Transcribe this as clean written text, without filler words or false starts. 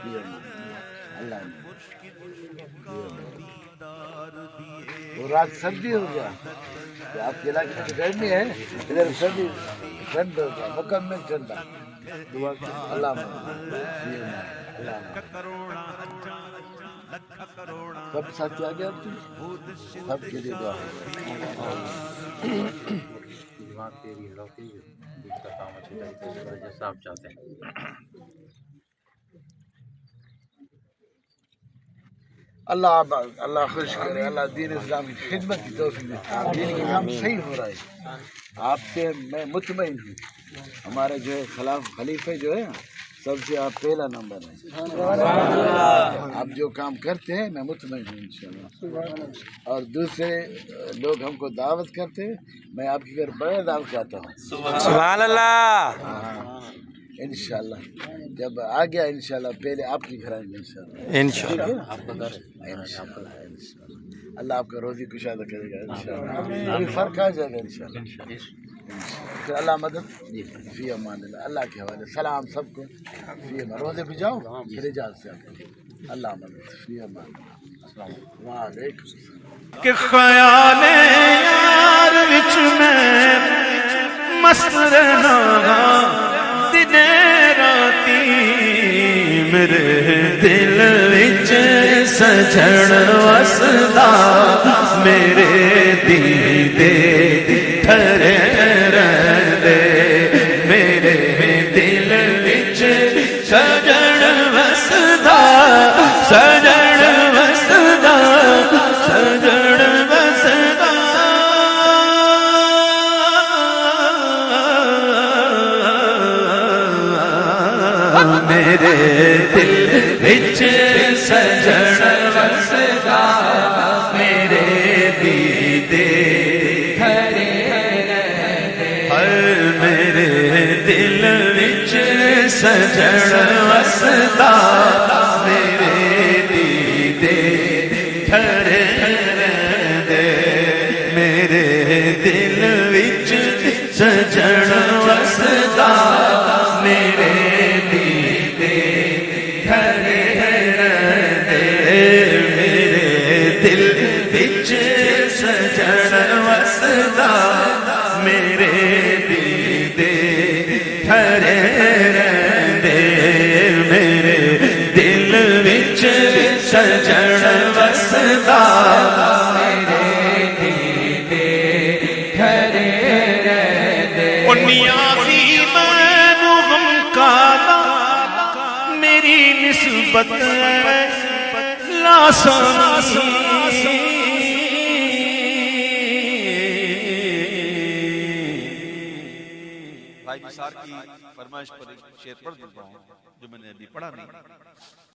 अल्लाह ने वो रात सर्दी हो गया तो आपके इलाके में गर्मी है, इधर सर्दी ठंड हो गया, मुकम्मल ठंडा। दुआ अल्लाह सब साथी आ गया आपकी, सबके लिए दुआ दिमाग तेरी है रोटी दिल का काम अच्छी तरीके से करे जैसा आप चाहते हैं। अल्लाह अल्लाह खुश करे, अल्लाह दीन इस्लाम की खिदमत की तौफीक दे। दीन का काम सही हो रहा है, आपसे मैं मुतमईन हूँ। हमारे जो है खलीफे जो है सबसे आप पहला नंबर है। आप जो काम करते हैं मैं मुतमईन हूँ इंशाल्लाह। और दूसरे लोग हमको दावत करते हैं, मैं आपके घर बड़ा दावत करता हूँ सुभान अल्लाह। इंशाल्लाह। जब आ गया इंशाल्लाह पहले आपके घर आएंगे इंशाल्लाह। इंशाल्लाह आपका घर है इंशाल्लाह अल्लाह आपका रोजी कुशादा करेगा इंशाल्लाह। अभी फर्क आ जाएगा इंशाल्लाह। फिर अल्लाह मदद फी अमान अल्लाह के हवाले। सलाम सबको फी अमान। रोजे भी जाओ फिर इजाज़त से आपको। अल्लाह मदद फी अमान। वालेकुम कि ख्याले यार विच में मस्त रहना दिने राती, मेरे दिल विच सजण वसदा मेरे दीदे ठहरे रहंदे, मेरे दिल विच सजण वसदा सजण वसदा सजण वसदा मेरे दिल विच सजण वसदा मेरे दीदे ठहरे हर मेरे दिल विच सजण वसदा मेरे दीदे ठहरे दे, मेरे दिल विच सजण वसदा मेरे दीदे ठहरे दे, मेरे दिल विच सजण वसदा मेरे दीदे ठहरे दे, मेरे दिल विच सजण वसदा मेरे दीदे ठहरे दे। नियाज़ी मैनू गम कादा मेरी निस्बत लासानी, भाई निसार की फरमाइश पर एक शेर पढ़ देता हूँ जो मैंने अभी पढ़ा नहीं।